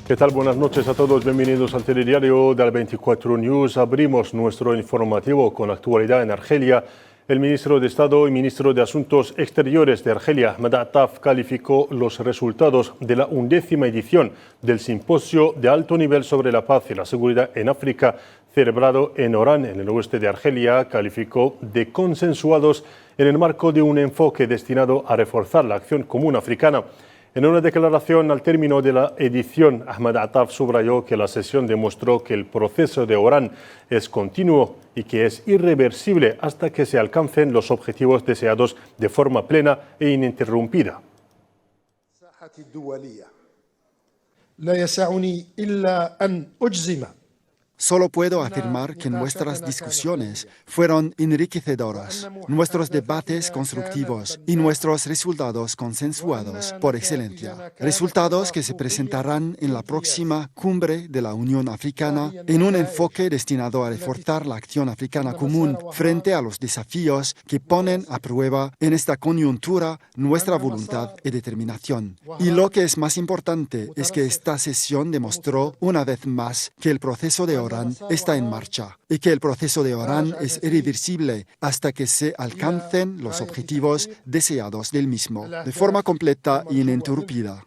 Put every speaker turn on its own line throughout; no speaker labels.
¿Qué tal? Buenas noches a todos. Bienvenidos al telediario del 24 News. Abrimos nuestro informativo con actualidad en Argelia. El ministro de Estado y ministro de Asuntos Exteriores de Argelia, Ahmed Attaf, calificó los resultados de la 11ª edición del Simposio de Alto Nivel sobre la Paz y la Seguridad en África, celebrado en Orán, en el oeste de Argelia. Calificó de consensuados en el marco de un enfoque destinado a reforzar la acción común africana. En una declaración al término de la edición, Ahmed Attaf subrayó que la sesión demostró que el proceso de Orán es continuo y que es irreversible hasta que se alcancen los objetivos deseados de forma plena e ininterrumpida.
Solo puedo afirmar que nuestras discusiones fueron enriquecedoras, nuestros debates constructivos y nuestros resultados consensuados por excelencia. Resultados que se presentarán en la próxima cumbre de la Unión Africana en un enfoque destinado a reforzar la acción africana común frente a los desafíos que ponen a prueba en esta coyuntura nuestra voluntad y determinación. Y lo que es más importante es que esta sesión demostró una vez más que el proceso de Orán está en marcha y que el proceso de Orán es irreversible hasta que se alcancen los objetivos deseados del mismo, de forma completa e ininterrumpida.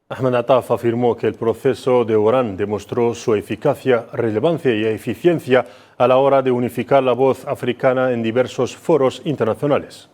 Ahmed Attaf afirmó que el proceso de Orán demostró su eficacia, relevancia y eficiencia a la hora de unificar la voz africana en diversos foros internacionales.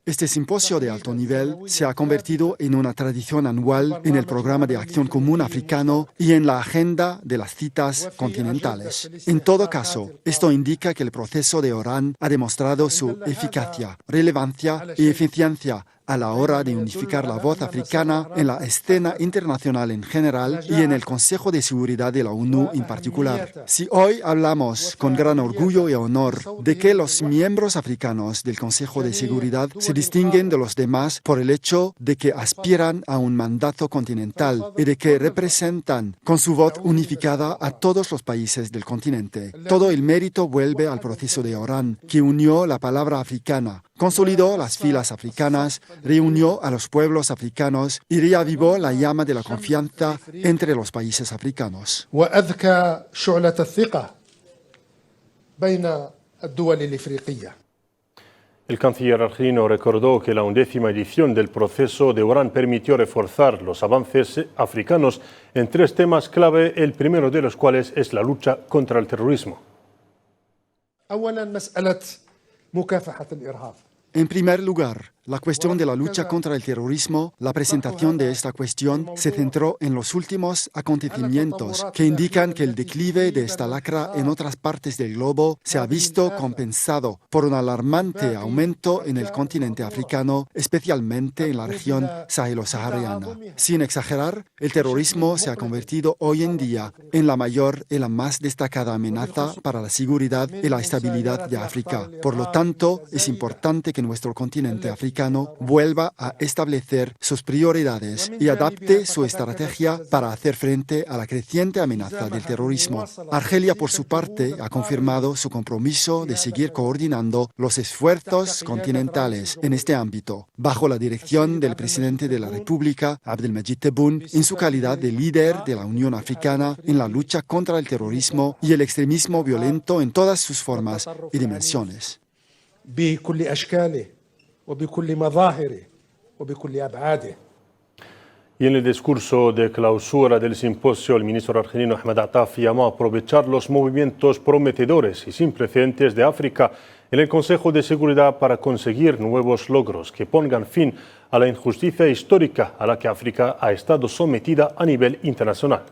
Este simposio de alto nivel se ha convertido en una tradición anual en el programa de acción común africano y en la agenda de las citas continentales. En todo caso, esto indica que el proceso de Orán ha demostrado su eficacia, relevancia y eficiencia a la hora de unificar la voz africana en la escena internacional en general y en el Consejo de Seguridad de la ONU en particular. Si hoy hablamos con gran orgullo y honor de que los miembros africanos del Consejo de Seguridad se distinguen de los demás por el hecho de que aspiran a un mandato continental y de que representan con su voz unificada a todos los países del continente, todo el mérito vuelve al proceso de Orán, que unió la palabra africana, consolidó las filas africanas, reunió a los pueblos africanos y reavivó la llama de la confianza entre los países africanos.
El canciller argelino recordó que la 11ª edición del proceso de Orán permitió reforzar los avances africanos en 3 temas clave, el primero de los cuales es la lucha contra el terrorismo.
En primer lugar, la cuestión de la lucha contra el terrorismo, la presentación de esta cuestión se centró en los últimos acontecimientos que indican que el declive de esta lacra en otras partes del globo se ha visto compensado por un alarmante aumento en el continente africano, especialmente en la región sahelo-sahariana. Sin exagerar, el terrorismo se ha convertido hoy en día en la mayor y la más destacada amenaza para la seguridad y la estabilidad de África. Por lo tanto, es importante que nuestro continente africano vuelva a establecer sus prioridades y adapte su estrategia para hacer frente a la creciente amenaza del terrorismo. Argelia, por su parte, ha confirmado su compromiso de seguir coordinando los esfuerzos continentales en este ámbito, bajo la dirección del presidente de la República, Abdelmadjid Tebboune, en su calidad de líder de la Unión Africana en la lucha contra el terrorismo y el extremismo violento en todas sus formas y dimensiones.
Y en el discurso de clausura del simposio, el ministro argelino Ahmed Attaf llamó a aprovechar los movimientos prometedores y sin precedentes de África en el Consejo de Seguridad para conseguir nuevos logros que pongan fin a la injusticia histórica a la que África ha estado sometida a nivel internacional.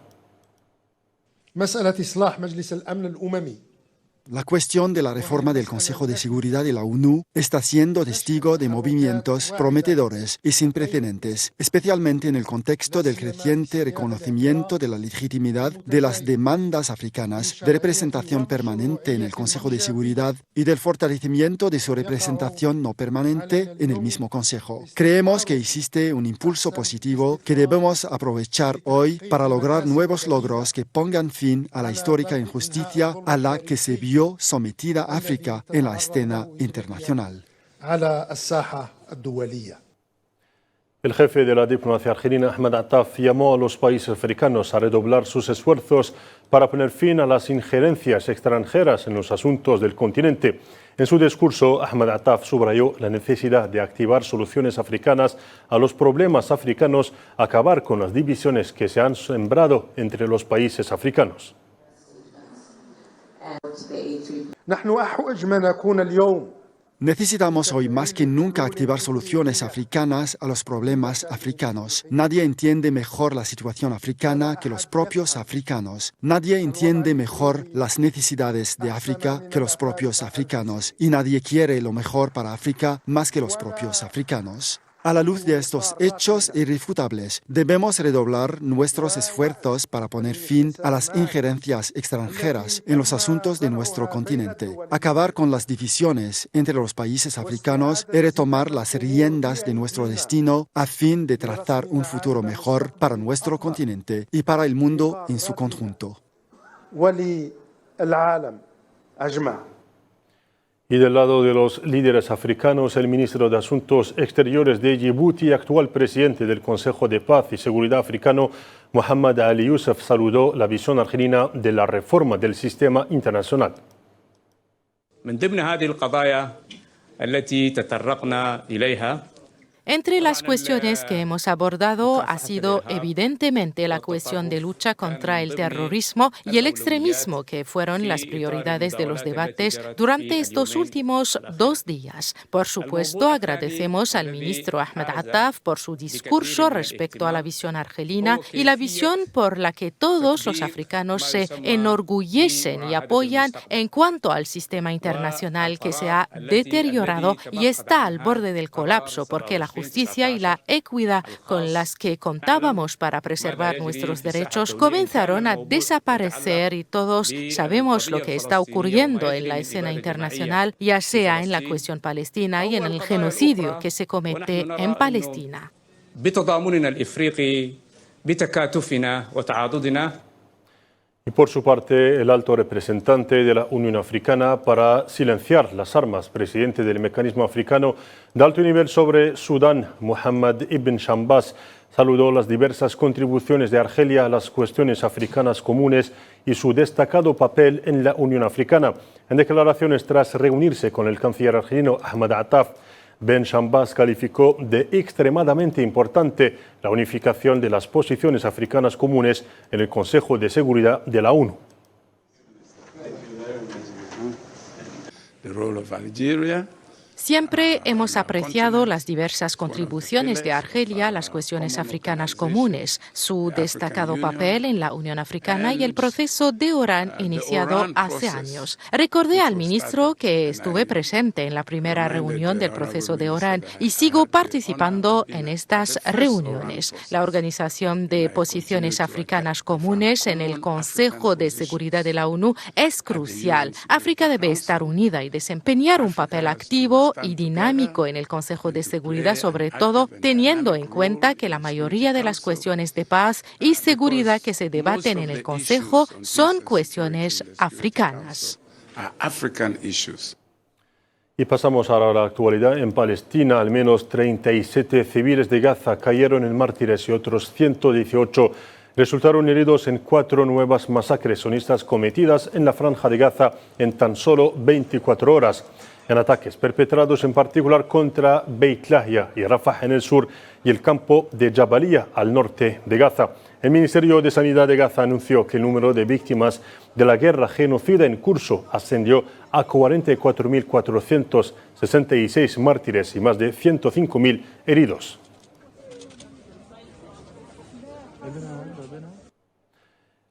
La cuestión de la reforma del Consejo de Seguridad de la ONU está siendo testigo de movimientos prometedores y sin precedentes, especialmente en el contexto del creciente reconocimiento de la legitimidad de las demandas africanas de representación permanente en el Consejo de Seguridad y del fortalecimiento de su representación no permanente en el mismo Consejo. Creemos que existe un impulso positivo que debemos aprovechar hoy para lograr nuevos logros que pongan fin a la histórica injusticia a la que se vio vio sometida a África en la escena internacional.
El jefe de la diplomacia argelina, Ahmed Attaf, llamó a los países africanos a redoblar sus esfuerzos para poner fin a las injerencias extranjeras en los asuntos del continente. En su discurso, Ahmed Attaf subrayó la necesidad de activar soluciones africanas a los problemas africanos, acabar con las divisiones que se han sembrado entre los países africanos.
Necesitamos hoy más que nunca activar soluciones africanas a los problemas africanos. Nadie entiende mejor la situación africana que los propios africanos. Nadie entiende mejor las necesidades de África que los propios africanos. Y nadie quiere lo mejor para África más que los propios africanos. A la luz de estos hechos irrefutables, debemos redoblar nuestros esfuerzos para poner fin a las injerencias extranjeras en los asuntos de nuestro continente, acabar con las divisiones entre los países africanos y retomar las riendas de nuestro destino a fin de trazar un futuro mejor para nuestro continente y para el mundo en su conjunto.
Y del lado de los líderes africanos, el ministro de Asuntos Exteriores de Djibouti, actual presidente del Consejo de Paz y Seguridad africano, Mohamed Ali Youssef, saludó la visión argelina de la reforma del sistema internacional.
Entre las cuestiones que hemos abordado ha sido evidentemente la cuestión de lucha contra el terrorismo y el extremismo, que fueron las prioridades de los debates durante estos últimos 2 días. Por supuesto, agradecemos al ministro Ahmed Attaf por su discurso respecto a la visión argelina y la visión por la que todos los africanos se enorgullecen y apoyan en cuanto al sistema internacional que se ha deteriorado y está al borde del colapso, porque la justicia y la equidad con las que contábamos para preservar nuestros derechos comenzaron a desaparecer, y todos sabemos lo que está ocurriendo en la escena internacional, ya sea en la cuestión palestina y en el genocidio que se comete en Palestina.
Y por su parte, el alto representante de la Unión Africana para silenciar las armas, presidente del Mecanismo Africano de Alto Nivel sobre Sudán, Mohamed Ibn Shambas, saludó las diversas contribuciones de Argelia a las cuestiones africanas comunes y su destacado papel en la Unión Africana. En declaraciones tras reunirse con el canciller argelino Ahmed Attaf, Ben Shambas calificó de extremadamente importante la unificación de las posiciones africanas comunes en el Consejo de Seguridad de la ONU.
Siempre hemos apreciado las diversas contribuciones de Argelia a las cuestiones africanas comunes, su destacado papel en la Unión Africana y el proceso de Orán iniciado hace años. Recordé al ministro que estuve presente en la primera reunión del proceso de Orán y sigo participando en estas reuniones. La organización de posiciones africanas comunes en el Consejo de Seguridad de la ONU es crucial. África debe estar unida y desempeñar un papel activo y dinámico en el Consejo de Seguridad, sobre todo teniendo en cuenta que la mayoría de las cuestiones de paz y seguridad que se debaten en el Consejo son cuestiones africanas.
Y pasamos ahora a la actualidad. En Palestina, al menos 37 civiles de Gaza cayeron en mártires y otros 118 resultaron heridos en 4 nuevas masacres sionistas cometidas en la Franja de Gaza en tan solo 24 horas. En ataques perpetrados en particular contra Beit Lahia y Rafah en el sur y el campo de Jabalia al norte de Gaza. El Ministerio de Sanidad de Gaza anunció que el número de víctimas de la guerra genocida en curso ascendió a 44.466 mártires y más de 105.000 heridos.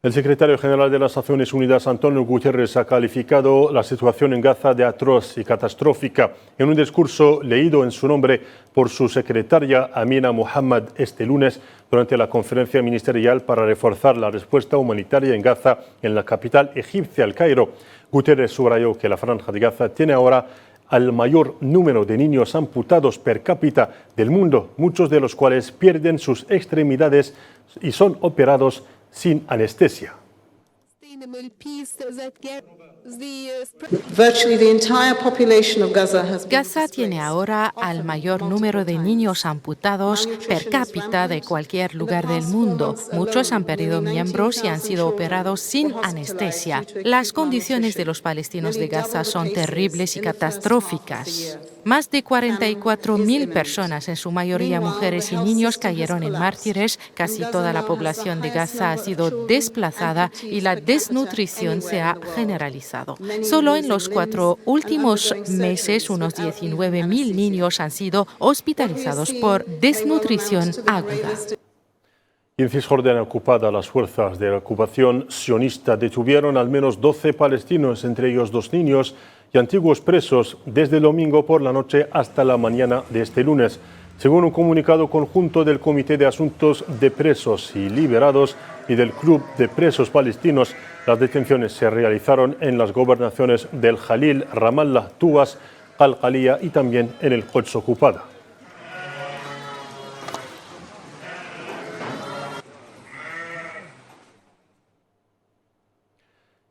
El secretario general de las Naciones Unidas, Antonio Guterres, ha calificado la situación en Gaza de atroz y catastrófica. En un discurso leído en su nombre por su secretaria Amina Mohamed este lunes durante la conferencia ministerial para reforzar la respuesta humanitaria en Gaza en la capital egipcia, El Cairo, Guterres subrayó que la Franja de Gaza tiene ahora al mayor número de niños amputados per cápita del mundo, muchos de los cuales pierden sus extremidades y son operados sin anestesia.
Gaza tiene ahora al mayor número de niños amputados per cápita de cualquier lugar del mundo. Muchos han perdido miembros y han sido operados sin anestesia. Las condiciones de los palestinos de Gaza son terribles y catastróficas. Más de 44.000 personas, en su mayoría mujeres y niños, cayeron en mártires. Casi toda la población de Gaza ha sido desplazada y la desnutrición se ha generalizado. Solo en los 4 últimos meses, unos 19.000 niños han sido hospitalizados por desnutrición aguda.
Y en Cisjordania ocupada, las fuerzas de la ocupación sionista detuvieron al menos 12 palestinos, entre ellos 2 niños y antiguos presos, desde el domingo por la noche hasta la mañana de este lunes. Según un comunicado conjunto del Comité de Asuntos de Presos y Liberados y del Club de Presos Palestinos, las detenciones se realizaron en las gobernaciones del Jalil, Ramallah, Tubas, Al-Qalía y también en el Quds ocupada.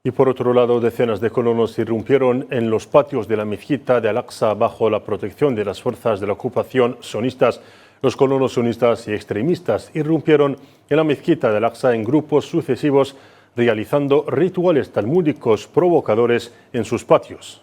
Y por otro lado, decenas de colonos irrumpieron en los patios de la mezquita de Al-Aqsa bajo la protección de las fuerzas de la ocupación sionistas. Los colonos sionistas y extremistas irrumpieron en la mezquita de Al-Aqsa en grupos sucesivos, realizando rituales talmúdicos provocadores en sus patios.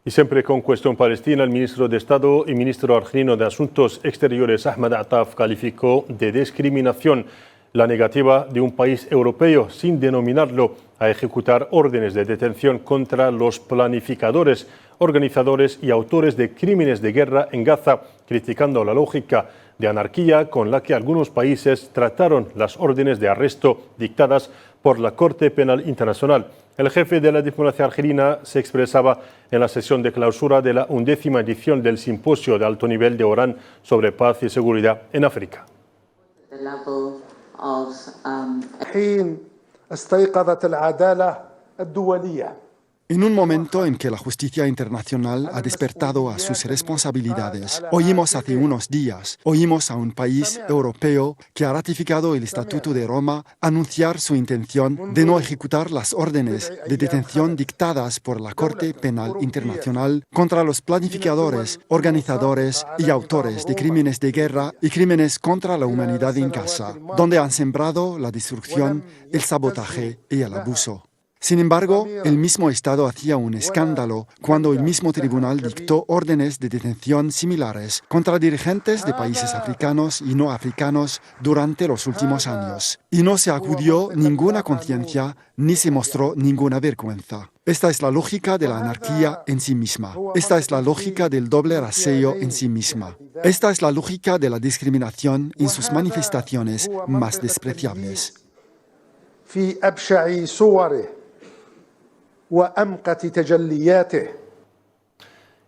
Y siempre con cuestión palestina, el ministro de Estado y ministro argelino de Asuntos Exteriores, Ahmed Attaf, calificó de discriminación la negativa de un país europeo, sin denominarlo, a ejecutar órdenes de detención contra los planificadores, organizadores y autores de crímenes de guerra en Gaza, criticando la lógica de anarquía con la que algunos países trataron las órdenes de arresto dictadas por la Corte Penal Internacional. El jefe de la diplomacia argelina se expresaba en la sesión de clausura de la 11ª edición del Simposio de Alto Nivel de Orán sobre Paz y Seguridad en África.
En un momento en que la justicia internacional ha despertado a sus responsabilidades, oímos hace unos días, a un país europeo que ha ratificado el Estatuto de Roma anunciar su intención de no ejecutar las órdenes de detención dictadas por la Corte Penal Internacional contra los planificadores, organizadores y autores de crímenes de guerra y crímenes contra la humanidad en Gaza, donde han sembrado la destrucción, el sabotaje y el abuso. Sin embargo, el mismo Estado hacía un escándalo cuando el mismo tribunal dictó órdenes de detención similares contra dirigentes de países africanos y no africanos durante los últimos años. Y no se acudió ninguna conciencia ni se mostró ninguna vergüenza. Esta es la lógica de la anarquía en sí misma. Esta es la lógica del doble rasero en sí misma. Esta es la lógica de la discriminación en sus manifestaciones más despreciables.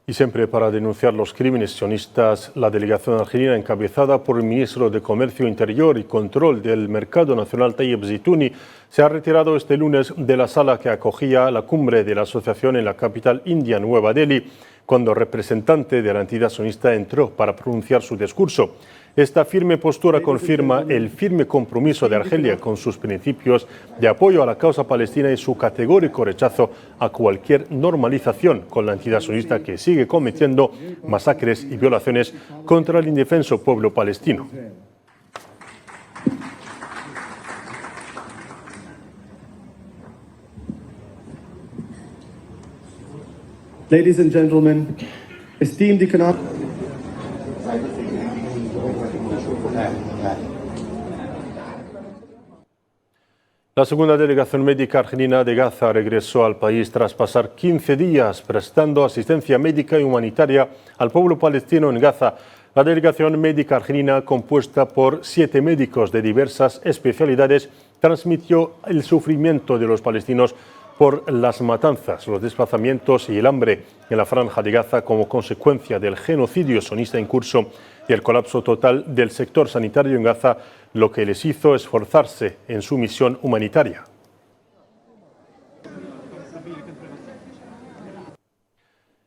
Y siempre para denunciar los crímenes sionistas, la delegación argelina encabezada por el ministro de Comercio Interior y Control del Mercado Nacional, Tayyip Zeitouni, se ha retirado este lunes de la sala que acogía la cumbre de la asociación en la capital india, Nueva Delhi, cuando el representante de la entidad sionista entró para pronunciar su discurso. Esta firme postura confirma el firme compromiso de Argelia con sus principios de apoyo a la causa palestina y su categórico rechazo a cualquier normalización con la entidad sionista que sigue cometiendo masacres y violaciones contra el indefenso pueblo palestino.
Ladies and gentlemen, esteemed economic...
La segunda delegación médica argelina de Gaza regresó al país tras pasar 15 días prestando asistencia médica y humanitaria al pueblo palestino en Gaza. La delegación médica argelina, compuesta por 7 médicos de diversas especialidades, transmitió el sufrimiento de los palestinos por las matanzas, los desplazamientos y el hambre en la franja de Gaza como consecuencia del genocidio sionista en curso y el colapso total del sector sanitario en Gaza, lo que les hizo esforzarse en su misión humanitaria.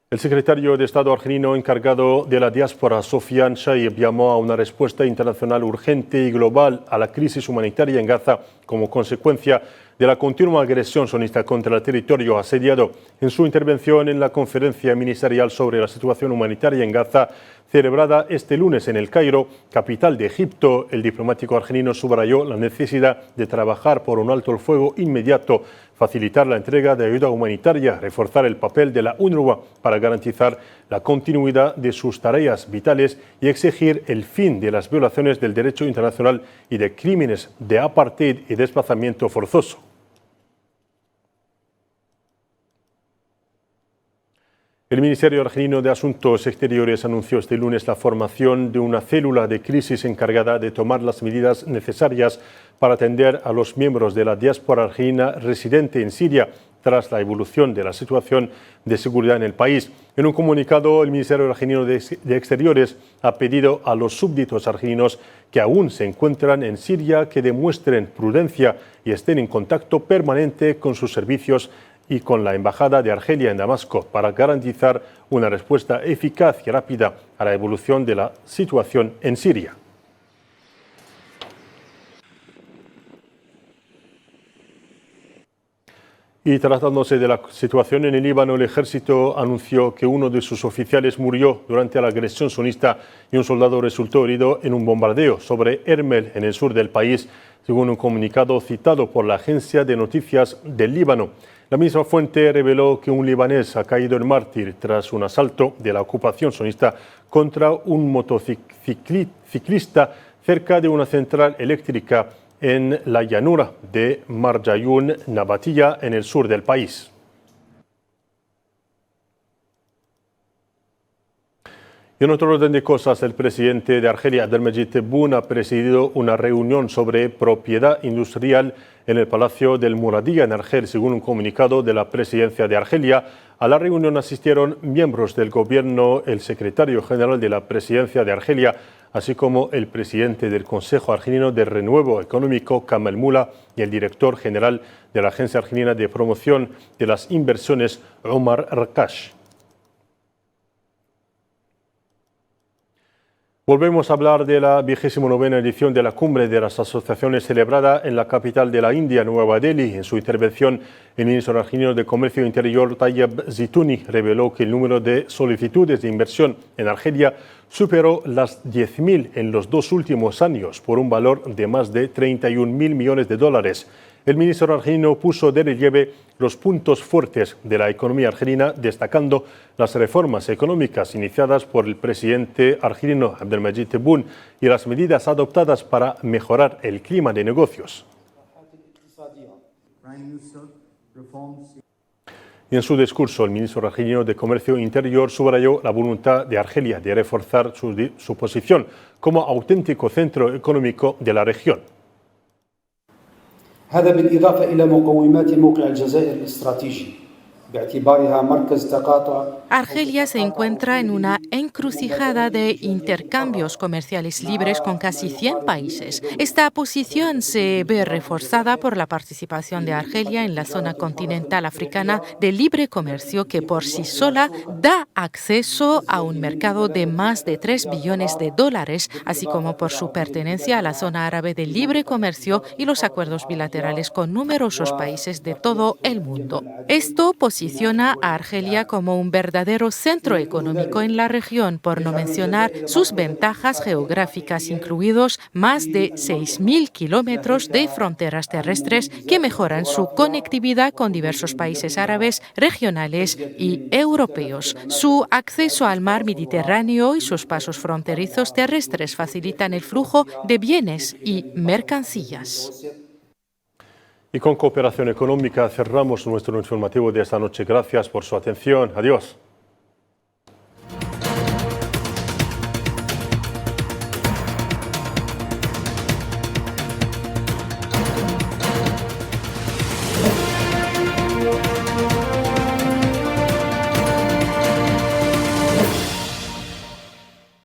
El secretario de Estado argelino encargado de la diáspora, Sofian Shaib, llamó a una respuesta internacional urgente y global a la crisis humanitaria en Gaza como consecuencia de la continua agresión sionista contra el territorio asediado. En su intervención en la conferencia ministerial sobre la situación humanitaria en Gaza, celebrada este lunes en El Cairo, capital de Egipto, el diplomático argelino subrayó la necesidad de trabajar por un alto el fuego inmediato, facilitar la entrega de ayuda humanitaria, reforzar el papel de la UNRWA para garantizar la continuidad de sus tareas vitales y exigir el fin de las violaciones del derecho internacional y de crímenes de apartheid y desplazamiento forzoso. El Ministerio Argelino de Asuntos Exteriores anunció este lunes la formación de una célula de crisis encargada de tomar las medidas necesarias para atender a los miembros de la diáspora argelina residente en Siria tras la evolución de la situación de seguridad en el país. En un comunicado, el Ministerio Argelino de Exteriores ha pedido a los súbditos argelinos que aún se encuentran en Siria que demuestren prudencia y estén en contacto permanente con sus servicios y con la Embajada de Argelia en Damasco para garantizar una respuesta eficaz y rápida a la evolución de la situación en Siria. Y tratándose de la situación en el Líbano, el ejército anunció que uno de sus oficiales murió durante la agresión sionista y un soldado resultó herido en un bombardeo sobre Ermel, en el sur del país, según un comunicado citado por la agencia de noticias del Líbano. La misma fuente reveló que un libanés ha caído en mártir tras un asalto de la ocupación sionista contra un motociclista cerca de una central eléctrica en la llanura de Marjayun Nabatiyya, en el sur del país. Y en otro orden de cosas, el presidente de Argelia, Abdelmejid Tebboune, ha presidido una reunión sobre propiedad industrial en el Palacio del Muradiyya en Argel, según un comunicado de la presidencia de Argelia. A la reunión asistieron miembros del gobierno, el secretario general de la presidencia de Argelia, así como el presidente del Consejo Argelino de Renuevo Económico, Kamal Mula, y el director general de la Agencia Argelina de Promoción de las Inversiones, Omar Rakash. Volvemos a hablar de la 29ª edición de la Cumbre de las Asociaciones celebrada en la capital de la India, Nueva Delhi. En su intervención, el ministro argelino de Comercio Interior, Tayyab Zitouni, reveló que el número de solicitudes de inversión en Argelia superó las 10.000 en los 2 últimos años, por un valor de más de 31.000 millones de dólares. El ministro argelino puso de relieve los puntos fuertes de la economía argelina, destacando las reformas económicas iniciadas por el presidente argelino Abdelmejid Tebboune y las medidas adoptadas para mejorar el clima de negocios. Y en su discurso, el ministro argelino de Comercio Interior subrayó la voluntad de Argelia de reforzar su posición como auténtico centro económico de la región.
هذا بالإضافة إلى مقومات موقع الجزائر الاستراتيجي باعتبارها مركز تقاطع.
Argelia se encuentra en una encrucijada de intercambios comerciales libres con casi 100 países. Esta posición se ve reforzada por la participación de Argelia en la zona continental africana de libre comercio, que por sí sola da acceso a un mercado de más de 3 billones de dólares, así como por su pertenencia a la zona árabe de libre comercio y los acuerdos bilaterales con numerosos países de todo el mundo. Esto posiciona a Argelia como un verdadero centro económico en la región, por no mencionar sus ventajas geográficas, incluidos más de 6.000 kilómetros de fronteras terrestres que mejoran su conectividad con diversos países árabes, regionales y europeos. Su acceso al mar Mediterráneo y sus pasos fronterizos terrestres facilitan el flujo de bienes y mercancías.
Y con cooperación económica cerramos nuestro informativo de esta noche. Gracias por su atención. Adiós.